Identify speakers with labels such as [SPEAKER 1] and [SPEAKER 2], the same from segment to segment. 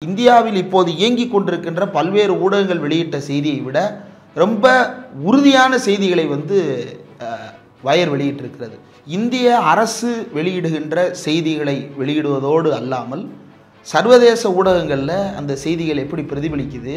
[SPEAKER 1] இந்தியாவில் இப்போது இயங்கிக் கொண்டிருக்கின்ற பல்வேறு ஊடகங்கள் வெளியிட்ட செய்தியை விட ரொம்ப உறுதியான செய்திகளை வயர் வெளியிட்டிருக்கிறது. இந்திய அரசு வெளியிடுகின்ற செய்திகளை வெளியிடுவதோடு அல்லாமல் சர்வதேச ஊடகங்களில் அந்த செய்திகள் எப்படி பிரதிபலிக்குது,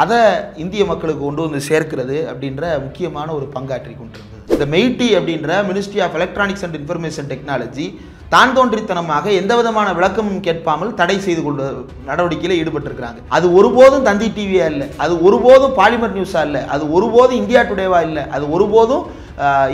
[SPEAKER 1] அதை இந்திய மக்களுக்கு கொண்டு வந்து சேர்க்கிறது அப்படின்ற முக்கியமான ஒரு பங்காற்றி கொண்டிருந்தது. இந்த மெய்டி அப்படின்ற ministry of electronics and information technology தான் தோன்றித்தனமாக எந்த விதமான விளக்கமும் கேட்பாமல் தடை செய்து கொண்டு நடவடிக்கையில் ஈடுபட்டிருக்கிறாங்க. அது ஒருபோதும் தந்தி டிவியா இல்லை, அது ஒருபோதும் பாலிமர் நியூஸா இல்லை, அது ஒருபோதும் இந்தியா டுடேவா இல்லை, அது ஒருபோதும்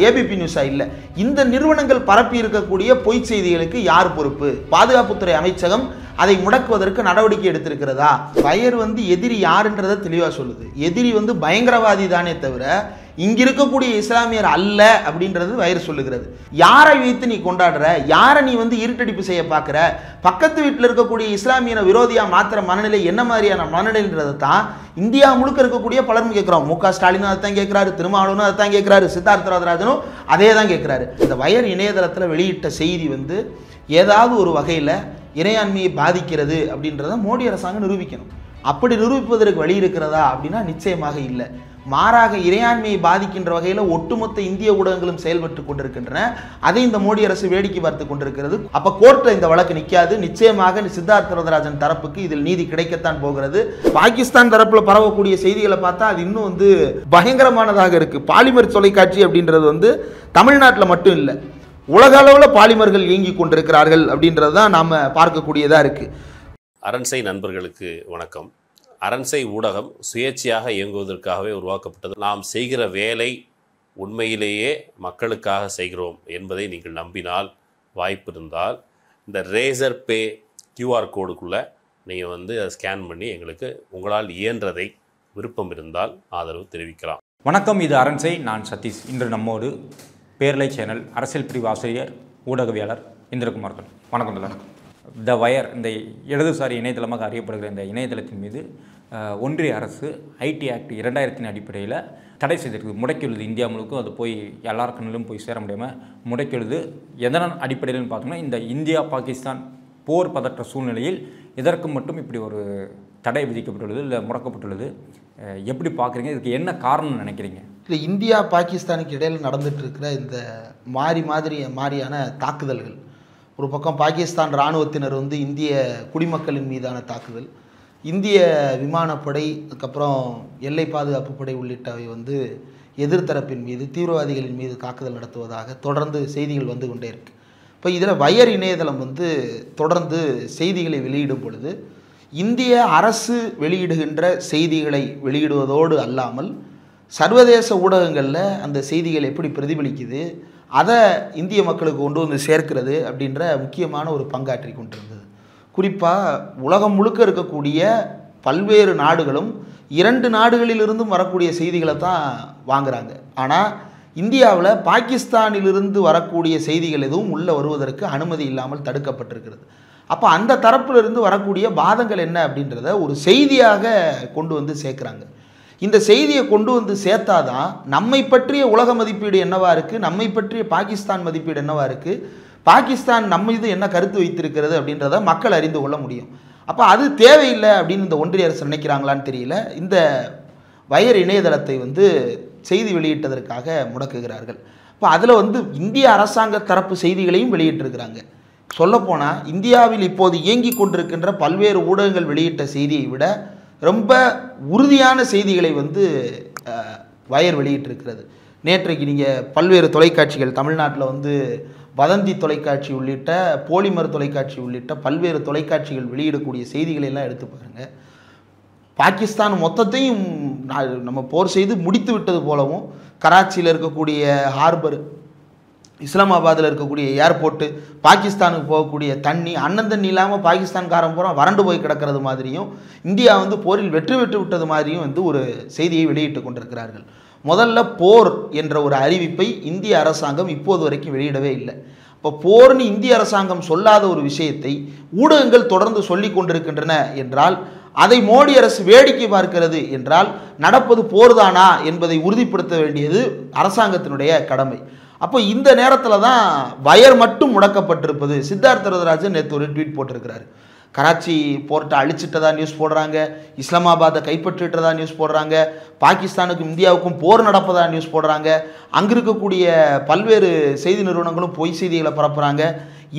[SPEAKER 1] ஏபிபி நியூஸா இல்லை. இந்த நிறுவனங்கள் பரப்பி இருக்கக்கூடிய பொய் செய்திகளுக்கு யார் பொறுப்பு? பாதுகாப்புத்துறை அமைச்சகம் அதை முடக்குவதற்கு நடவடிக்கை எடுத்திருக்கிறதா? வயர் எதிரி யாருன்றதை தெளிவாக சொல்லுது. எதிரி பயங்கரவாதி தானே தவிர இங்க இருக்கக்கூடிய இஸ்லாமியர் அல்ல அப்படின்றது வயர் சொல்லுகிறது. யாரை வைத்து நீ கொண்டாடுற, யாரை நீ இருட்டடிப்பு செய்ய பார்க்குற, பக்கத்து வீட்டில் இருக்கக்கூடிய இஸ்லாமியனை விரோதியா மாத்திர மனநிலை என்ன மாதிரியான மனநிலைன்றதை தான் இந்தியா முழுக்க இருக்கக்கூடிய பலரும் கேட்குறோம். மு.க. ஸ்டாலினும் அதை தான் கேட்குறாரு, திருமாவளவனும் அதை தான் கேட்குறாரு, சித்தார்த்த ராஜராஜனும் அதே தான் கேட்குறாரு. இந்த வயர் இணையதளத்தில் வெளியிட்ட செய்தி ஏதாவது ஒரு வகையில் இறையாண்மையை பாதிக்கிறது அப்படின்றத மோடி அரசாங்கம் நிரூபிக்கணும். அப்படி நிரூபிப்பதற்கு வழி இருக்கிறதா அப்படின்னா நிச்சயமாக இல்லை. மாறாக இறையாண்மையை பாதிக்கின்ற வகையில் ஒட்டுமொத்த இந்திய ஊடகங்களும் செயல்பட்டு கொண்டிருக்கின்றன. அதை இந்த மோடி அரசு வேடிக்கை பார்த்து கொண்டிருக்கிறது. அப்ப கோர்ட்ல இந்த வழக்கு நிற்காது. நிச்சயமாக சித்தார்த்த ராஜராஜன் தரப்புக்கு இதில் நீதி கிடைக்கத்தான் போகிறது. பாகிஸ்தான் தரப்புல பரவக்கூடிய செய்திகளை பார்த்தா அது இன்னும் பயங்கரமானதாக இருக்கு. பாலிமர் தொலைக்காட்சி அப்படின்றது தமிழ்நாட்டில் மட்டும் இல்லை, உலக அளவில் பாலிமர்கள் இயங்கி கொண்டிருக்கிறார்கள் அப்படின்றது தான் நாம் பார்க்கக்கூடியதாக இருக்குது.
[SPEAKER 2] அரண்சை நண்பர்களுக்கு வணக்கம். அரண்சை ஊடகம் சுயேட்சையாக இயங்குவதற்காகவே உருவாக்கப்பட்டது. நாம் செய்கிற வேலை உண்மையிலேயே மக்களுக்காக செய்கிறோம் என்பதை நீங்கள் நம்பினால், வாய்ப்பு இருந்தால் இந்த ரேசர் பே QR கோடுக்குள்ளே நீங்கள் அதை ஸ்கேன் பண்ணி எங்களுக்கு உங்களால் இயன்றதை விருப்பம் இருந்தால் ஆதரவு தெரிவிக்கலாம்.
[SPEAKER 3] வணக்கம், இது அரண்சை. நான் சதீஷ். இன்று நம்மோடு பேரலை சேனல் அரசியல் பிரிவு ஆசிரியர் ஊடகவியலாளர் இந்திரகுமார். வணக்கம். த வயர் இந்த இடதுசாரி இணையதளமாக அறியப்படுகிற இந்த இணையதளத்தின் மீது ஒன்றிய அரசு ஐடி ஆக்ட் 2000 அடிப்படையில் தடை செய்திருக்கு, முடக்கியுள்ளது. இந்தியா முழுக்கும் அது போய் எல்லாருக்கும் போய் சேர முடியாமல் முடக்கியுள்ளது. எதனால் அடிப்படையில்னு பார்த்தோம்னா, இந்த இந்தியா பாகிஸ்தான் போர் பதற்ற சூழ்நிலையில் இதற்கு மட்டும் இப்படி ஒரு தடை விதிக்கப்பட்டுள்ளது, இல்லை முடக்கப்பட்டுள்ளது. எப்படி பார்க்குறீங்க? இதுக்கு என்ன காரணம்னு நினைக்கிறீங்க?
[SPEAKER 1] இல்லை, இந்தியா பாகிஸ்தானுக்கு இடையில் நடந்துட்டு இருக்கிற இந்த மாதிரியான தாக்குதல்கள், ஒரு பக்கம் பாகிஸ்தான் இராணுவத்தினர் இந்திய குடிமக்களின் மீதான தாக்குதல், இந்திய விமானப்படை, அதுக்கப்புறம் எல்லை பாதுகாப்பு படை உள்ளிட்டவை எதிர்த்தரப்பின் மீது, தீவிரவாதிகளின் மீது தாக்குதல் நடத்துவதாக தொடர்ந்து செய்திகள் கொண்டே இருக்கு. இப்போ இதில் வயர் இணையதளம் தொடர்ந்து செய்திகளை வெளியிடும் பொழுது இந்திய அரசு வெளியிடுகின்ற செய்திகளை வெளியிடுவதோடு அல்லாமல் சர்வதேச ஊடகங்களில் அந்த செய்திகள் எப்படி பிரதிபலிக்குது, அதை இந்திய மக்களுக்கு கொண்டு சேர்க்கிறது அப்படின்ற முக்கியமான ஒரு பங்காற்றி கொண்டிருந்தது. குறிப்பாக உலகம் முழுக்க இருக்கக்கூடிய பல்வேறு நாடுகளும் 2 நாடுகளிலிருந்தும் வரக்கூடிய செய்திகளை தான் வாங்குகிறாங்க. ஆனால் இந்தியாவில் பாகிஸ்தானிலிருந்து வரக்கூடிய செய்திகள் எதுவும் உள்ளே வருவதற்கு அனுமதி இல்லாமல் தடுக்கப்பட்டிருக்கிறது. அப்போ அந்த தரப்பிலிருந்து வரக்கூடிய வாதங்கள் என்ன அப்படின்றத ஒரு செய்தியாக கொண்டு சேர்க்குறாங்க. இந்த செய்தியை கொண்டு சேர்த்தாதான் நம்மை பற்றிய உலக மதிப்பீடு என்னவா இருக்குது, நம்மை பற்றிய பாகிஸ்தான் மதிப்பீடு என்னவா இருக்குது, பாகிஸ்தான் நம்ம இது என்ன கருத்து வைத்திருக்கிறது அப்படின்றத மக்கள் அறிந்து கொள்ள முடியும். அப்போ அது தேவையில்லை அப்படின்னு இந்த ஒன்றிய அரசு நினைக்கிறாங்களான்னு தெரியல. இந்த வயர் இணையதளத்தை செய்தி வெளியிட்டதற்காக முடக்குகிறார்கள். இப்போ அதில் இந்திய அரசாங்க தரப்பு செய்திகளையும் வெளியிட்டிருக்கிறாங்க. சொல்லப்போனால் இந்தியாவில் இப்போது இயங்கி கொண்டிருக்கின்ற பல்வேறு ஊடகங்கள் வெளியிட்ட செய்தியை விட ரொம்ப உறுதியான செய்திகளை வயர் வெளியிட்டிருக்கிறது. நேற்றைக்கு நீங்கள் பல்வேறு தொலைக்காட்சிகள் தமிழ்நாட்டில் வதந்தி தொலைக்காட்சி உள்ளிட்ட, போலிமர் தொலைக்காட்சி உள்ளிட்ட பல்வேறு தொலைக்காட்சிகள் வெளியிடக்கூடிய செய்திகளை எல்லாம் எடுத்து பாருங்கள். பாகிஸ்தான் மொத்தத்தையும் நம்ம போர் செய்து முடித்து விட்டது போலவும், கராச்சியில் இருக்கக்கூடிய ஹார்பர், இஸ்லாமாபாத்தில் இருக்கக்கூடிய ஏர்போர்ட்டு, பாகிஸ்தானுக்கு போகக்கூடிய தண்ணி, அண்ணன் தண்ணி இல்லாமல் பாகிஸ்தான்காரன் பூரா வறண்டு போய் கிடக்கிறது மாதிரியும், இந்தியா போரில் வெற்றி பெற்று விட்டது மாதிரியும் ஒரு செய்தியை வெளியிட்டு கொண்டிருக்கிறார்கள். முதல்ல போர் என்ற ஒரு அறிவிப்பை இந்திய அரசாங்கம் இப்போது வரைக்கும் வெளியிடவே இல்லை. இப்போ போர்னு இந்திய அரசாங்கம் சொல்லாத ஒரு விஷயத்தை ஊடகங்கள் தொடர்ந்து சொல்லி கொண்டிருக்கின்றன என்றால், அதை மோடி அரசு வேடிக்கை பார்க்கிறது என்றால், நடப்பது போர்தானா என்பதை உறுதிப்படுத்த வேண்டியது அரசாங்கத்தினுடைய கடமை. அப்போ இந்த நேரத்தில் தான் வயர் மட்டும் முடக்கப்பட்டிருப்பது. சித்தார்த்த ராஜராஜன் நேற்று ஒரு ட்வீட் போட்டிருக்கிறார். கராச்சி போர்ட்டை அழிச்சிட்டதா நியூஸ் போடுறாங்க, இஸ்லாமாபாத்தை கைப்பற்றிட்டதா நியூஸ் போடுறாங்க, பாகிஸ்தானுக்கும் இந்தியாவுக்கும் போர் நடப்பதா நியூஸ் போடுறாங்க. அங்கே இருக்கக்கூடிய பல்வேறு செய்தி நிறுவனங்களும் பொய் செய்திகளை பரப்புகிறாங்க.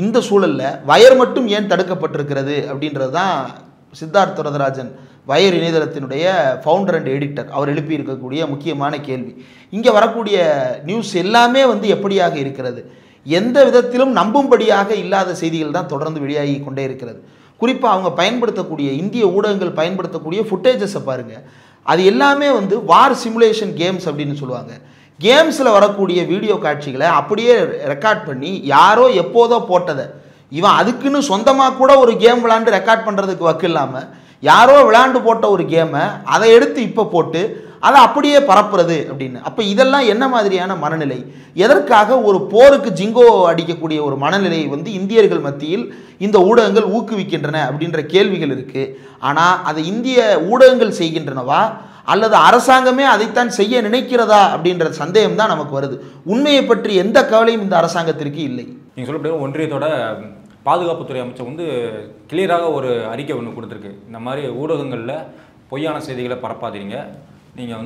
[SPEAKER 1] இந்த சூழலில் வயர் மட்டும் ஏன் தடுக்கப்பட்டிருக்கிறது அப்படின்றது தான் சித்தார்த் வரதராஜன் வயர் இணையதளத்தினுடைய ஃபவுண்டர் அண்ட் எடிட்டர் அவர் எழுப்பி இருக்கக்கூடிய முக்கியமான கேள்வி. இங்கே வரக்கூடிய நியூஸ் எல்லாமே எப்படியாக இருக்கிறது, எந்த விதத்திலும் நம்பும்படியாக இல்லாத செய்திகள் தான் தொடர்ந்து வெளியாகி கொண்டே இருக்கிறது. குறிப்பாக அவங்க பயன்படுத்தக்கூடிய இந்திய ஊடகங்கள் பயன்படுத்தக்கூடிய ஃபுட்டேஜஸை பாருங்கள். அது எல்லாமே வார் சிமுலேஷன் கேம்ஸ் அப்படின்னு சொல்லுவாங்க. கேம்ஸில் வரக்கூடிய வீடியோ காட்சிகளை அப்படியே ரெக்கார்ட் பண்ணி யாரோ எப்போதோ போட்டதை இவன் அதுக்குன்னு சொந்தமாக கூட ஒரு கேம் விளாண்டு ரெக்கார்ட் பண்ணுறதுக்கு வக்கு இல்லாமல் யாரோ விளையாண்டு போட்ட ஒரு கேமை அதை எடுத்து இப்போ போட்டு அதை அப்படியே பரப்புறது அப்படின்னு. அப்போ இதெல்லாம் என்ன மாதிரியான மனநிலை, எதற்காக ஒரு போருக்கு ஜிங்கோ அடிக்கக்கூடிய ஒரு மனநிலை இந்தியர்கள் மத்தியில் இந்த ஊடகங்கள் ஊக்குவிக்கின்றன அப்படின்ற கேள்விகள் இருக்குது. ஆனால் அதை இந்திய ஊடகங்கள் செய்கின்றனவா அல்லது அரசாங்கமே அதைத்தான் செய்ய நினைக்கிறதா அப்படின்ற சந்தேகம் தான் நமக்கு வருது. உண்மையை பற்றி எந்த கவலையும் இந்த அரசாங்கத்திற்கு இல்லை.
[SPEAKER 3] நீங்கள் சொல்லப்பட்ட ஒன்றியத்தோட பாதுகாப்புத்துறை அமைச்சர் கிளியராக ஒரு அறிக்கை ஒன்று கொடுத்துருக்கு. இந்த மாதிரி ஊடகங்களில் பொய்யான செய்திகளை பரப்பாதீங்க, நீங்கள்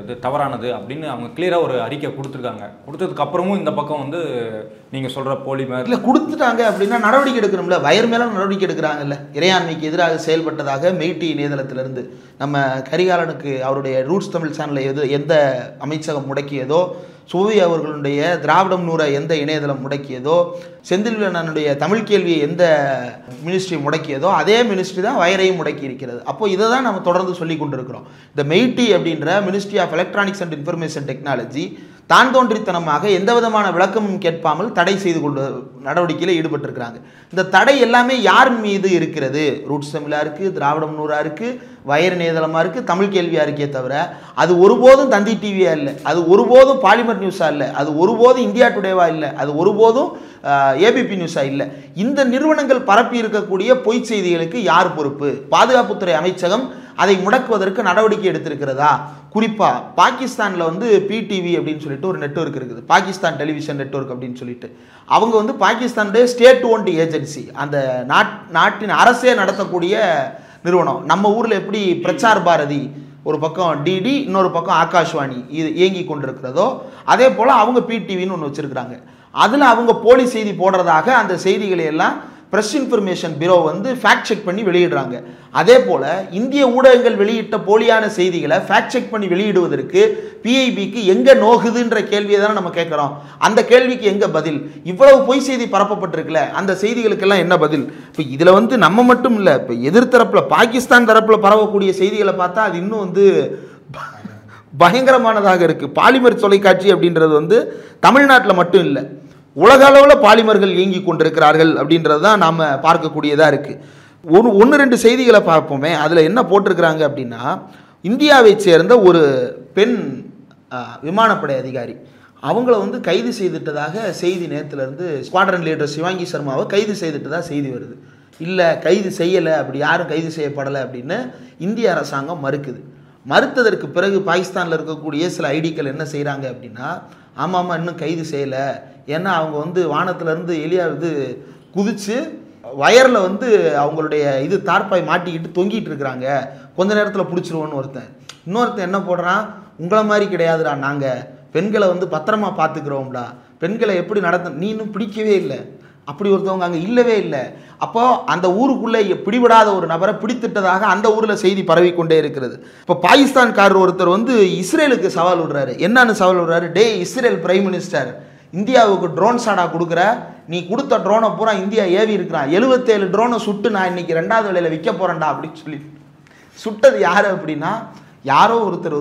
[SPEAKER 3] இது தவறானது அப்படின்னு அவங்க கிளியராக ஒரு அறிக்கை கொடுத்துருக்காங்க. கொடுத்ததுக்கு அப்புறமும் இந்த பக்கம் நீங்கள் சொல்கிற போலிமர்
[SPEAKER 1] இல்லை கொடுத்துட்டாங்க அப்படின்னா நடவடிக்கை எடுக்கணும்ல. வயர் மேலே நடவடிக்கை எடுக்கிறாங்கல்ல. இறையாண்மைக்கு எதிராக செயல்பட்டதாக மெய்டி இணையதளத்திலிருந்து நம்ம கரிகாலனுக்கு அவருடைய ரூட்ஸ் தமிழ் சேனலை எந்த அமைச்சகம் முடக்கியதோ, சோவி அவர்களுடைய திராவிடம் நூற எந்த இணையதளம் முடக்கியதோ, செந்தில்வேலனுடைய தமிழ் கேள்வியை எந்த மினிஸ்ட்ரி முடக்கியதோ அதே மினிஸ்ட்ரி தான் வயரையும் முடக்கி இருக்கிறது. அப்போ இதை தான் நம்ம தொடர்ந்து சொல்லி கொண்டிருக்கிறோம். இந்த மெய்டி அப்படின்ற ministry of electronics and information technology தான் தோன்றித்தனமாக எந்த விதமான விளக்கமும் கேட்பாமல் தடை செய்து கொண்டு நடவடிக்கையில் ஈடுபட்டிருக்கிறாங்க. இந்த தடை எல்லாமே யார் மீது இருக்கிறது? ரூட்ஸ் தமிழா இருக்குது, திராவிடம் நூறா இருக்குது, வயர் இணையதளமாக இருக்குது, தமிழ் கேள்வியாக இருக்கே தவிர அது ஒருபோதும் தந்தி டிவியா இல்லை, அது ஒருபோதும் பாலிமர் நியூஸாக இல்லை, அது ஒருபோதும் இந்தியா டுடேவா இல்லை, அது ஒருபோதும் ஏபிபி நியூஸாக இல்லை. இந்த நிறுவனங்கள் பரப்பி இருக்கக்கூடிய பொய் செய்திகளுக்கு யார் பொறுப்பு? பாதுகாப்புத்துறை அமைச்சகம் அதை முடக்குவதற்கு நடவடிக்கை எடுத்திருக்கிறதா? குறிப்பாக பாகிஸ்தானில் பிடிவி அப்படின்னு சொல்லிட்டு ஒரு நெட்வொர்க் இருக்குது, பாகிஸ்தான் டெலிவிஷன் நெட்வொர்க் அப்படின்னு சொல்லிட்டு. அவங்க பாகிஸ்தானுடைய ஸ்டேட் ஓன்டு ஏஜென்சி, அந்த நாட்டின் அரசே நடத்தக்கூடிய நிறுவனம். நம்ம ஊரில் எப்படி பிரச்சார் பாரதி ஒரு பக்கம் டிடி இன்னொரு பக்கம் ஆகாஷ்வாணி இது இயங்கி கொண்டிருக்கிறதோ அதே போல் அவங்க பிடிவின்னு ஒன்று வச்சுருக்கிறாங்க. அதில் அவங்க போலி செய்தி போடுறதாக அந்த செய்திகளை எல்லாம் press information bureau fact check பண்ணி வெளியிடுறாங்க. அதே போல் இந்திய ஊடகங்கள் வெளியிட்ட போலியான செய்திகளை ஃபேக்ட் செக் பண்ணி வெளியிடுவதற்கு பிஐபிக்கு எங்கே நோகுதுன்ற கேள்வியை தானே நம்ம கேட்குறோம். அந்த கேள்விக்கு எங்கே பதில்? இவ்வளவு பொய் செய்தி பரப்பப்பட்டிருக்குல்ல, அந்த செய்திகளுக்கெல்லாம் என்ன பதில்? இப்போ இதில் நம்ம மட்டும் இல்லை, இப்போ எதிர்த்தரப்பில் பாகிஸ்தான் தரப்பில் பரவக்கூடிய செய்திகளை பார்த்தா அது இன்னும் பயங்கரமானதாக இருக்குது. பாலிமர் தொலைக்காட்சி அப்படின்றது தமிழ்நாட்டில் மட்டும் இல்லை, உலக அளவில் பாலிமர்கள் இயங்கி கொண்டிருக்கிறார்கள் அப்படின்றது தான் நாம் பார்க்கக்கூடியதாக இருக்குது. ஒன்று ரெண்டு செய்திகளை பார்ப்போமே. அதில் என்ன போட்டிருக்கிறாங்க அப்படின்னா, இந்தியாவை சேர்ந்த ஒரு பெண் விமானப்படை அதிகாரி அவங்கள கைது செய்துட்டதாக செய்தி நேரத்துலேருந்து ஸ்குவாட்ரன் லீடர் சிவாங்கி சர்மாவை கைது செய்துட்டதாக செய்தி வருது. இல்லை கைது செய்யலை, அப்படி யாரும் கைது செய்யப்படலை அப்படின்னு இந்திய அரசாங்கம் மறுக்குது. மறுத்ததற்கு பிறகு பாகிஸ்தானில் இருக்கக்கூடிய சில ஐடிக்கள் என்ன செய்கிறாங்க அப்படின்னா, ஆமாம் இன்னும் கைது செய்யலை, ஏன்னா அவங்க வானத்திலேருந்து எலியா குதித்து வயரில் அவங்களுடைய தார்ப்பாய் மாட்டிக்கிட்டு தொங்கிட்டு இருக்கிறாங்க, கொஞ்ச நேரத்தில் பிடிச்சிருவோன்னு ஒருத்தன். இன்னொருத்தன் என்ன போடுறான், உங்களை மாதிரி கிடையாதுடா, நாங்கள் பெண்களை பத்திரமா பார்த்துக்கிறோம்டா, பெண்களை எப்படி நீ இன்னும் பிடிக்கவே இல்லை, அப்படி ஒருத்தவங்க அங்கே இல்லவே இல்லை. அப்போ அந்த ஊருக்குள்ளே பிடிபடாத ஒரு நபரை பிடித்திட்டதாக அந்த ஊரில் செய்தி பரவிக்கொண்டே இருக்கிறது. இப்போ பாகிஸ்தான்காரர் ஒருத்தர் இஸ்ரேலுக்கு சவால் விடுறாரு. என்னன்னு சவால் விடுறாரு? டே இஸ்ரேல் பிரைம் மினிஸ்டர், இந்தியாவுக்கு ட்ரோன் சாடா கொடுக்குற, நீ கொடுத்த ட்ரோனை பூரா இந்தியா ஏவி இருக்கிறான், 77 ட்ரோனை சுட்டு நான் இன்னைக்கு 2வது வேலையில் விற்க போகிறேன்டா அப்படின்னு சொல்லி. சுட்டது யார் அப்படின்னா, யாரோ ஒருத்தர்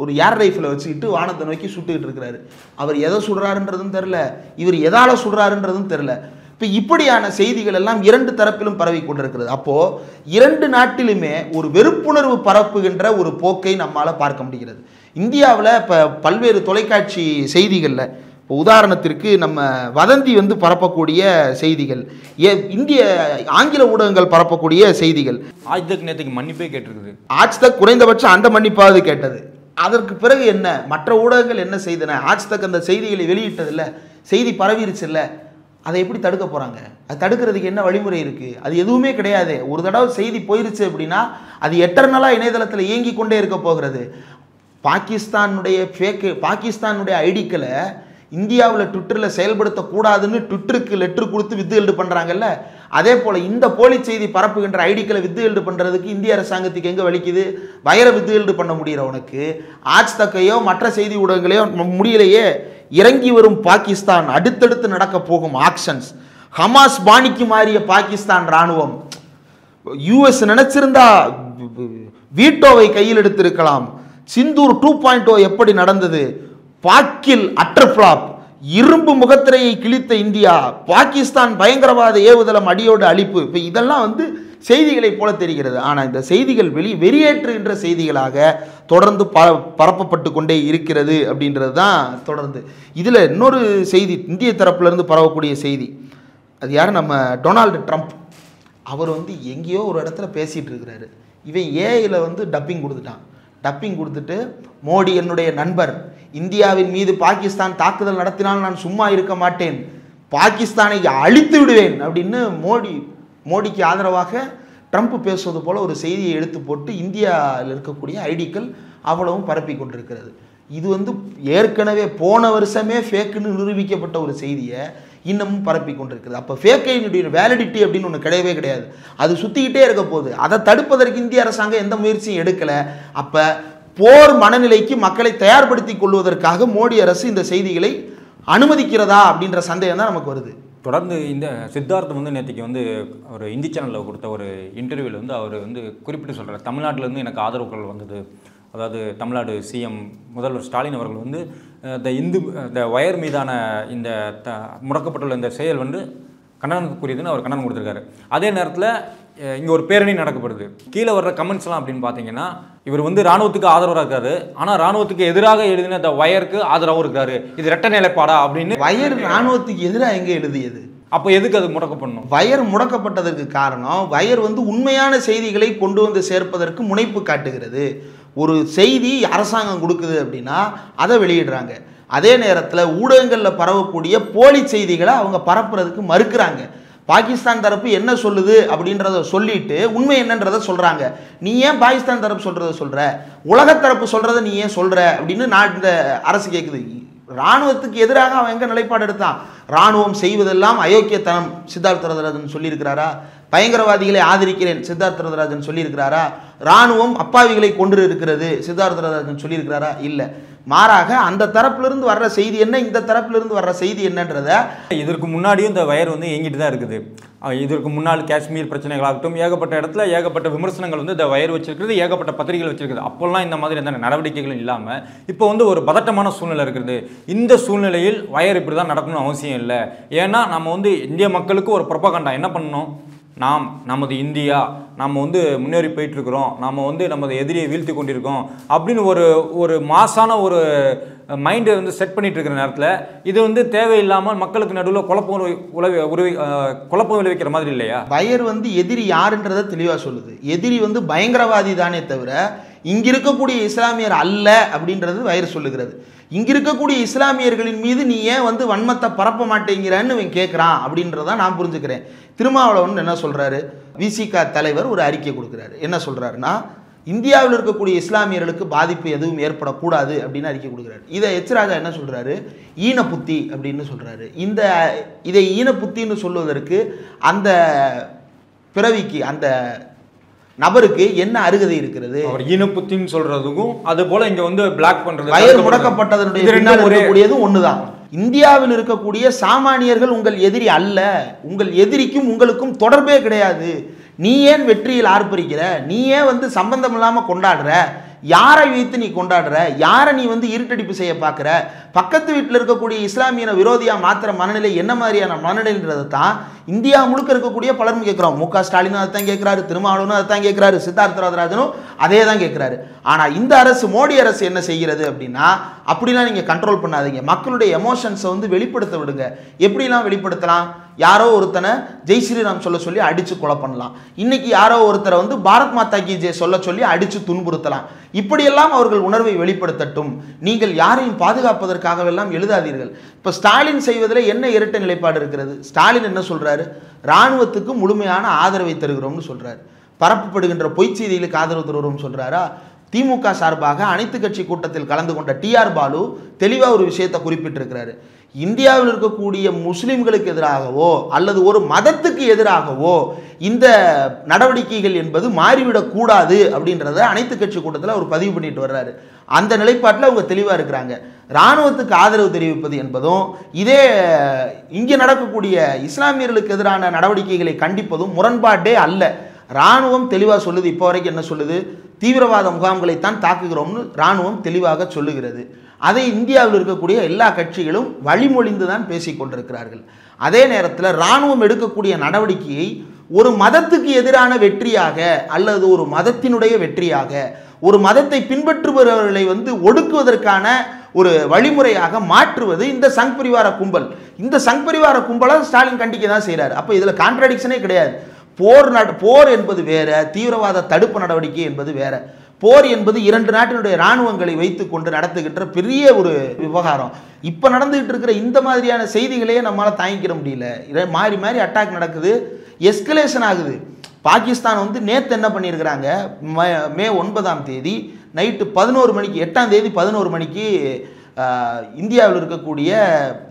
[SPEAKER 1] ஒரு ஏர் ரைஃபிளை வச்சுக்கிட்டு வானத்தை நோக்கி சுட்டுக்கிட்டு இருக்கிறாரு. அவர் எதை சுடுறாருன்றதும் தெரில, இவர் எதால் சுடுறாருன்றதும் தெரில. இப்போ இப்படியான செய்திகள் எல்லாம் 2 தரப்பிலும் பரவி கொண்டிருக்கிறது. அப்போது 2 நாட்டிலுமே ஒரு வெறுப்புணர்வு பரப்புகின்ற ஒரு போக்கை நம்மால் பார்க்க முடிகிறது. இந்தியாவில் இப்போ பல்வேறு தொலைக்காட்சி செய்திகளில், இப்போ உதாரணத்திற்கு நம்ம வதந்தி பரப்பக்கூடிய செய்திகள், இந்திய ஆங்கில ஊடகங்கள் பரப்பக்கூடிய செய்திகள்,
[SPEAKER 3] ஆஜ்தக் நேற்றுக்கு மன்னிப்பே கேட்டிருக்குது.
[SPEAKER 1] ஆஜ்தக் குறைந்தபட்சம் அந்த மன்னிப்பாவது கேட்டது. அதற்கு பிறகு என்ன, மற்ற ஊடகங்கள் என்ன செய்தன? ஆஜ்தக் அந்த செய்திகளை வெளியிட்டதில்லை, செய்தி பரவிருச்சு இல்லை, அதை எப்படி தடுக்க போகிறாங்க? அது தடுக்கிறதுக்கு என்ன வழிமுறை இருக்குது? அது எதுவுமே கிடையாது. ஒரு தடவை செய்தி போயிருச்சு அப்படின்னா அது எட்டர்னலாக இணையதளத்தில் இயங்கி கொண்டே இருக்க போகிறது. பாகிஸ்தானுடைய ஐடிக்களை இந்தியாவில் ட்விட்டரில் செயல்படுத்தக்கூடாதுன்னு ட்விட்டருக்கு லெட்டர் கொடுத்து வித்துகல்டு பண்ணுறாங்கல்ல, அதே போல் இந்த போலி செய்தி பரப்புகின்ற ஐடிக்களை வித்துகல்டு பண்ணுறதுக்கு இந்திய அரசாங்கத்துக்கு எங்கே வலிக்குது? வயர வித்துகல்டு பண்ண முடிகிற உனக்கு ஆஜ் தக்கையோ மற்ற செய்தி ஊடகங்களையோ முடியலையே. இறங்கி வரும் பாகிஸ்தான், அடுத்தடுத்து நடக்க போகும் ஆக்ஷன்ஸ், ஹமாஸ் பாணிக்கு மாறிய பாகிஸ்தான் இராணுவம். யூஎஸ் நினைச்சிருந்தா வீட்டோவை கையில் எடுத்திருக்கலாம். சிந்தூர் 2.0 எப்படி நடந்தது? பாக்கில் அட்டர் ஃபிளாப், இரும்பு முகத்திரையை கிழித்த இந்தியா, பாகிஸ்தான் பயங்கரவாத ஏவுதளம் அடியோடு அழிப்பு. இப்போ இதெல்லாம் செய்திகளை போல தெரிகிறது. ஆனால் இந்த செய்திகள் வெறியேற்றுகின்ற செய்திகளாக தொடர்ந்து பரப்பப்பட்டு கொண்டே இருக்கிறது அப்படின்றது தான் தொடர்ந்து. இதில் இன்னொரு செய்தி இந்திய தரப்பிலிருந்து பரவக்கூடிய செய்தி, அது யார்? நம்ம டொனால்டு ட்ரம்ப். அவர் எங்கேயோ ஒரு இடத்துல பேசிகிட்டு இருக்கிறாரு. இவன் ஏஐயில் டப்பிங் கொடுத்துட்டான். டப்பிங் கொடுத்துட்டு, மோடி என்னுடைய நண்பர், இந்தியாவின் மீது பாகிஸ்தான் தாக்குதல் நடத்தினால் நான் சும்மா இருக்க மாட்டேன், பாகிஸ்தானை அழித்து விடுவேன் அப்படின்னு மோடிக்கு ஆதரவாக ட்ரம்ப் பேசுவது போல ஒரு செய்தியை எடுத்து போட்டு இந்தியாவில் இருக்கக்கூடிய ஐடிக்கள் அவ்வளவும் பரப்பி கொண்டிருக்கிறது. இது ஏற்கனவே போன வருஷமே ஃபேக்குன்னு நிரூபிக்கப்பட்ட ஒரு செய்தியை இன்னமும் பரப்பி கொண்டிருக்கிறது. அப்போ ஃபேக்கைனுடைய வேலிடிட்டி அப்படின்னு ஒன்று கிடையவே கிடையாது. அது சுற்றிக்கிட்டே இருக்க போகுது. அதை தடுப்பதற்கு இந்திய அரசாங்கம் எந்த முயற்சியும் எடுக்கலை. அப்போ போர் மனநிலைக்கு மக்களை தயார்படுத்தி கொள்வதற்காக மோடி அரசு இந்த செய்திகளை அனுமதிக்கிறதா அப்படின்ற சந்தேகம் தான் நமக்கு வருது.
[SPEAKER 3] தொடர்ந்து இந்த சித்தார்த் நேற்றுக்கு ஒரு இந்தி சேனலில் கொடுத்த ஒரு இன்டர்வியூவில் அவர் குறிப்பிட்டு சொல்கிறார், தமிழ்நாட்டிலேருந்து எனக்கு ஆதரவுகள் வந்தது. அதாவது தமிழ்நாடு சிஎம் முதல்வர் ஸ்டாலின் அவர்கள் இந்த வயர் மீதான இந்த முடக்கப்பட்டுள்ள இந்த செயல் கண்டனத்துக்குரியதுன்னு அவர் கண்டனம் கொடுத்துருக்காரு. அதே நேரத்தில் இங்கே ஒரு பேரணி நடக்கப்படுது. கீழே வர்ற கமெண்ட்ஸ்லாம் அப்படின்னு பார்த்தீங்கன்னா, இவர் இராணுவத்துக்கு ஆதரவாக இருக்காரு, ஆனால் ராணுவத்துக்கு எதிராக எழுதின இந்த வயருக்கு ஆதரவாகவும் இருக்காரு, இது ரெட்ட நிலைப்பாடா அப்படின்னு.
[SPEAKER 1] வயர் ராணுவத்துக்கு எதிராக எங்கே எழுதியது?
[SPEAKER 3] அப்போ எதுக்கு அது முடக்கப்படணும்?
[SPEAKER 1] வயர் முடக்கப்பட்டதற்கு காரணம், வயர் உண்மையான செய்திகளை கொண்டு சேர்ப்பதற்கு முனைப்பு காட்டுகிறது. ஒரு செய்தி அரசாங்கம் கொடுக்குது அப்படின்னா அதை வெளியிடுறாங்க. அதே நேரத்தில் ஊடகங்களில் பரவக்கூடிய போலி செய்திகளை அவங்க பரப்புறதுக்கு மறுக்கிறாங்க. பாகிஸ்தான் தரப்பு என்ன சொல்லுது அப்படின்றத சொல்லிட்டு உண்மை என்னன்றதை சொல்கிறாங்க. நீ ஏன் பாகிஸ்தான் தரப்பு சொல்கிறத சொல்கிற, உலகத்தரப்பு சொல்கிறத நீ ஏன் சொல்கிற அப்படின்னு நான் இந்த அரசு கேட்குது. இராணுவத்துக்கு எதிராக அவன் எங்கே நிலைப்பாடு எடுத்தான்? இராணுவம் செய்வதெல்லாம் அயோக்கியத்தனம் சித்தார்த் வரதராஜன் சொல்லியிருக்கிறாரா? பயங்கரவாதிகளை ஆதரிக்கிறேன் சித்தார்த் வரதராஜன் சொல்லியிருக்கிறாரா? இராணுவம் அப்பாவிகளை கொன்று இருக்கிறது சித்தார்த் வரதராஜன் சொல்லியிருக்கிறாரா? இல்லை. மாறாக அந்த தரப்பிலிருந்து வர்ற செய்தி என்ன, இந்த தரப்பிலிருந்து வர்ற செய்தி என்னன்றத
[SPEAKER 3] இதற்கு முன்னாடியும் இந்த வயர் இயங்கிட்டு தான் இருக்குது. இதற்கு முன்னால் காஷ்மீர் பிரச்சனைகளாகட்டும், ஏகப்பட்ட இடத்துல ஏகப்பட்ட விமர்சனங்கள் இந்த வயர் வச்சிருக்கிறது, ஏகப்பட்ட பத்திரிகைகள் வச்சிருக்குது. அப்போல்லாம் இந்த மாதிரி எந்த நடவடிக்கைகளும் இல்லாமல் இப்போ ஒரு பதட்டமான சூழ்நிலை இருக்குது. இந்த சூழ்நிலையில் வயர் இப்படி தான் நடக்கணும்னு அவசியம் இல்லை. ஏன்னா நம்ம இந்திய மக்களுக்கு ஒரு ப்ரொபகண்டா என்ன பண்ணணும், நமது இந்தியா நம்ம முன்னேறி போயிட்டுருக்குறோம், நம்ம நமது எதிரியை வீழ்த்தி கொண்டிருக்கோம் அப்படின்னு ஒரு மாசான ஒரு மைண்டை செட் பண்ணிட்டு இருக்கிற நேரத்தில் இது தேவையில்லாமல் மக்களுக்கு நடுவில் குழப்பம் விளைவிக்கிற மாதிரி இல்லையா?
[SPEAKER 1] வயர் எதிரி யாருன்றதை தெளிவாக சொல்லுது. எதிரி பயங்கரவாதி தானே தவிர இங்கே இருக்கக்கூடிய இஸ்லாமியர் அல்ல அப்படின்றது வயர் சொல்லுகிறது. இங்கே இருக்கக்கூடிய இஸ்லாமியர்களின் மீது நீ ஏன் வன்மத்தை பரப்ப மாட்டேங்கிறன்னு இவன் கேட்குறான் அப்படின்றதான் நான் புரிஞ்சுக்கிறேன். திருமாவளவன் என்ன சொல்கிறாரு, விசிக தலைவர் ஒரு அறிக்கை கொடுக்குறாரு. என்ன சொல்கிறாருன்னா, இந்தியாவில் இருக்கக்கூடிய இஸ்லாமியர்களுக்கு பாதிப்பு எதுவும் ஏற்படக்கூடாது அப்படின்னு அறிக்கை கொடுக்குறாரு. இதை எச்ராஜா என்ன சொல்கிறாரு, ஈனப்புத்தி அப்படின்னு சொல்கிறாரு. இதை ஈனப்புத்தின்னு சொல்வதற்கு அந்த பிறவிக்கு அந்த நபருக்கு என்ன அருகதை இருக்கிறது?
[SPEAKER 3] அவர் ஈனப்புத்தின்னு சொல்றதுக்கும் அது போல இங்க பிளாக் பண்றது,
[SPEAKER 1] வயர் முடக்கப்பட்டதனுடைய பின்னால் இருக்கக்கூடியதும் ஒண்ணுதான். இந்தியாவில் இருக்கக்கூடிய சாமானியர்கள் உங்கள் எதிரி அல்ல, உங்கள் எதிரிக்கும் உங்களுக்கும் தொடர்பே கிடையாது. நீ ஏன் வெற்றியில் ஆர்ப்பரிக்கிற, நீ ஏன் சம்பந்தம் இல்லாம கொண்டாடுற, யாரை வைத்து நீ கொண்டாடுற, யாரை நீ இருட்டடிப்பு செய்ய பார்க்குற, பக்கத்து வீட்டில் இருக்கக்கூடிய இஸ்லாமியனை விரோதியாக மாத்திர மனநிலை என்ன மாதிரியான மனநிலைன்றதை தான் இந்தியா முழுக்க இருக்கக்கூடிய பலரும் கேட்குறோம். மு.க. ஸ்டாலினும் அதைத்தான் கேட்குறாரு, திருமாவளவனும் அதைத்தான் கேட்குறாரு, சித்தார்த்த ராஜராஜனும் அதே தான் கேட்குறாரு. ஆனால் இந்த அரசு, மோடி அரசு என்ன செய்கிறது அப்படின்னா, அப்படிலாம் நீங்கள் கண்ட்ரோல் பண்ணாதீங்க, மக்களுடைய எமோஷன்ஸை வந்து வெளிப்படுத்த விடுங்க. எப்படிலாம் வெளிப்படுத்தலாம்? யாரோ ஒருத்தனை ஜெய் ஸ்ரீராம் சொல்ல சொல்லி அடித்து கொலை பண்ணலாம். இன்னைக்கு யாரோ ஒருத்தரை வந்து பாரத் மாதா கி ஜெய் சொல்ல சொல்லி அடித்து துன்புறுத்தலாம். இப்படியெல்லாம் அவர்கள் உணர்வை வெளிப்படுத்தட்டும். நீங்கள் யாரையும் பாதுகாப்பதற்காகவெல்லாம் எழுதாதீர்கள். இப்போ ஸ்டாலின் செய்வதில் என்ன இரட்டை நிலைப்பாடு இருக்கிறது? ஸ்டாலின் என்ன சொல்றாரு? இராணுவத்துக்கு முழுமையான ஆதரவை தருகிறோம்னு சொல்றாரு. பரப்பப்படுகின்ற பொய் செய்திகளுக்கு ஆதரவு தருகிறோம் சொல்றாரா? திமுக சார்பாக அனைத்து கட்சி கூட்டத்தில் கலந்து கொண்ட டிஆர் பாலு தெளிவாக ஒரு விஷயத்தை குறிப்பிட்டிருக்கிறாரு. இந்தியாவில் இருக்கக்கூடிய முஸ்லிம்களுக்கு எதிராகவோ அல்லது ஒரு மதத்துக்கு எதிராகவோ இந்த நடவடிக்கைகள் என்பது மாறிவிடக்கூடாது அப்படின்றத அனைத்து கட்சி கூட்டத்தில் அவர் பதிவு பண்ணிட்டு வர்றாரு. அந்த நிலைப்பாட்டில் அவங்க தெளிவாக இருக்கிறாங்க. இராணுவத்துக்கு ஆதரவு தெரிவிப்பது என்பதும் இதே இங்கே நடக்கக்கூடிய இஸ்லாமியர்களுக்கு எதிரான நடவடிக்கைகளை கண்டிப்பதும் முரண்பாட்டே அல்ல. இராணுவம் தெளிவாக சொல்லுது. இப்போ வரைக்கும் என்ன சொல்லுது? தீவிரவாத முகாம்களைத்தான் தாக்குகிறோம்னு இராணுவம் தெளிவாக சொல்லுகிறது. அதை இந்தியாவில் இருக்கக்கூடிய எல்லா கட்சிகளும் வழிமொழிந்து தான் பேசிக் கொண்டிருக்கிறார்கள். அதே நேரத்தில் இராணுவம் எடுக்கக்கூடிய நடவடிக்கையை ஒரு மதத்துக்கு எதிரான வெற்றியாக அல்லது ஒரு மதத்தினுடைய வெற்றியாக, ஒரு மதத்தை பின்பற்றுபவர்களை வந்து ஒடுக்குவதற்கான ஒரு வழிமுறையாக மாற்றுவது இந்த சங் பரிவார கும்பல். இந்த சங் பரிவார கும்பலை ஸ்டாலின் கண்டிக்க தான் செய்கிறார். அப்போ இதில் கான்ட்ராடிக்ஷனே கிடையாது. போர் என்பது வேற, தீவிரவாத தடுப்பு நடவடிக்கை என்பது வேற. போர் என்பது இரண்டு நாட்டினுடைய இராணுவங்களை வைத்துக் கொண்டு நடத்துகின்ற பெரிய ஒரு விவகாரம். இப்போ நடந்துகிட்டு இருக்கிற இந்த மாதிரியான செய்திகளையே நம்மளால் தாங்கிக்கிற முடியல. மாறி மாறி அட்டாக் நடக்குது, எஸ்கலேஷன் ஆகுது. பாகிஸ்தான் வந்து நேற்று என்ன பண்ணியிருக்கிறாங்க? மே 9ஆம் தேதி நைட்டு 11 மணிக்கு, 8ஆம் தேதி 11 மணிக்கு இந்தியாவில் இருக்கக்கூடிய